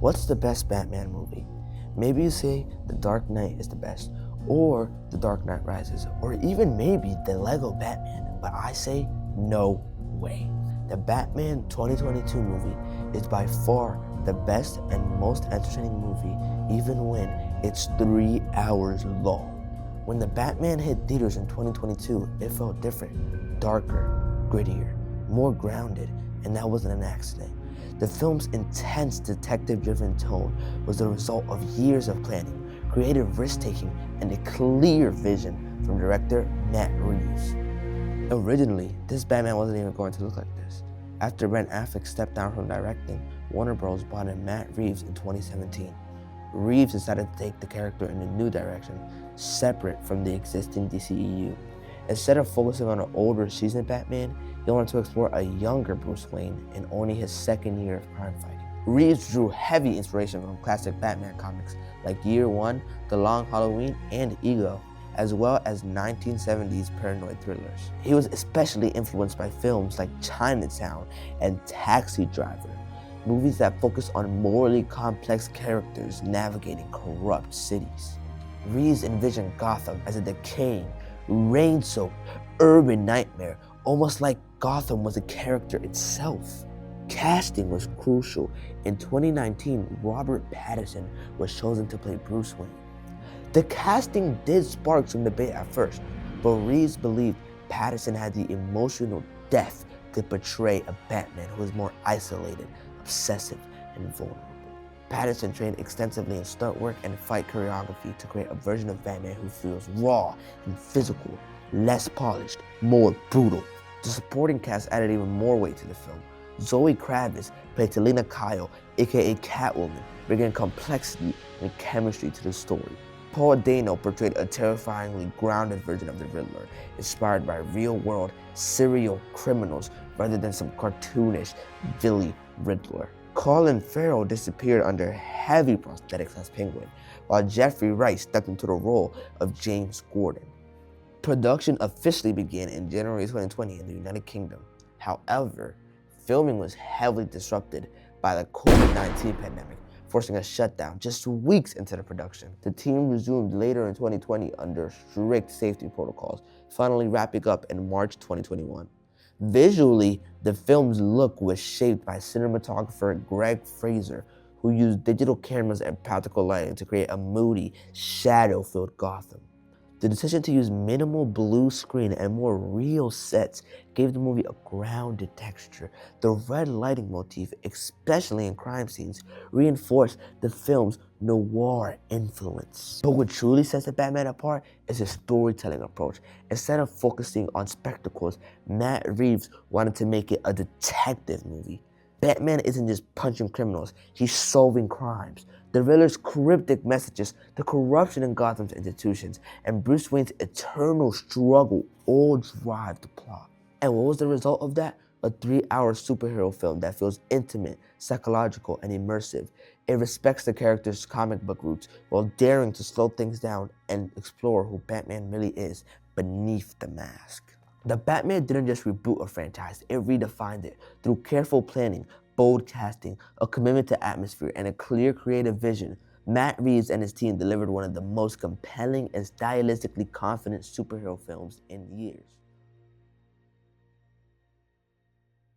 What's the best Batman movie? Maybe you say The Dark Knight is the best, or The Dark Knight Rises, or even maybe the Lego Batman, but I say no way. The Batman 2022 movie is by far the best and most entertaining movie, even when it's 3 hours long. When the Batman hit theaters in 2022, it felt different, darker, grittier, more grounded, and that wasn't an accident. The film's intense detective-driven tone was the result of years of planning, creative risk-taking, and a clear vision from director Matt Reeves. Originally, this Batman wasn't even going to look like this. After Ben Affleck stepped down from directing, Warner Bros. Brought in Matt Reeves in 2017. Reeves decided to take the character in a new direction, separate from the existing DCEU. Instead of focusing on an older, seasoned Batman, he wanted to explore a younger Bruce Wayne in only his second year of crime fighting. Reeves drew heavy inspiration from classic Batman comics like Year One, The Long Halloween, and Ego, as well as 1970s paranoid thrillers. He was especially influenced by films like Chinatown and Taxi Driver, movies that focus on morally complex characters navigating corrupt cities. Reeves envisioned Gotham as a decaying, rain-soaked, urban nightmare, almost like Gotham was a character itself. Casting was crucial. In 2019, Robert Pattinson was chosen to play Bruce Wayne. The casting did spark some debate at first, but Reeves believed Pattinson had the emotional depth to portray a Batman who was more isolated, obsessive, and vulnerable. Pattinson trained extensively in stunt work and fight choreography to create a version of Batman who feels raw and physical, less polished, more brutal. The supporting cast added even more weight to the film. Zoe Kravitz played Selina Kyle, aka Catwoman, bringing complexity and chemistry to the story. Paul Dano portrayed a terrifyingly grounded version of the Riddler, inspired by real-world serial criminals rather than some cartoonish, villain Riddler. Colin Farrell disappeared under heavy prosthetics as Penguin, while Jeffrey Wright stepped into the role of James Gordon. Production officially began in January 2020 in the United Kingdom. However, filming was heavily disrupted by the COVID-19 pandemic, forcing a shutdown just weeks into the production. The team resumed later in 2020 under strict safety protocols, finally wrapping up in March 2021. Visually, the film's look was shaped by cinematographer Greg Fraser, who used digital cameras and practical lighting to create a moody, shadow-filled Gotham. The decision to use minimal blue screen and more real sets gave the movie a grounded texture. The red lighting motif, especially in crime scenes, reinforced the film's noir influence. But what truly sets the Batman apart is his storytelling approach. Instead of focusing on spectacles, Matt Reeves wanted to make it a detective movie. Batman isn't just punching criminals, he's solving crimes. The Riddler's cryptic messages, the corruption in Gotham's institutions, and Bruce Wayne's eternal struggle all drive the plot. And what was the result of that? A 3-hour superhero film that feels intimate, psychological, and immersive. It respects the character's comic book roots while daring to slow things down and explore who Batman really is beneath the mask. The Batman didn't just reboot a franchise, it redefined it. Through careful planning, bold casting, a commitment to atmosphere, and a clear creative vision, Matt Reeves and his team delivered one of the most compelling and stylistically confident superhero films in years.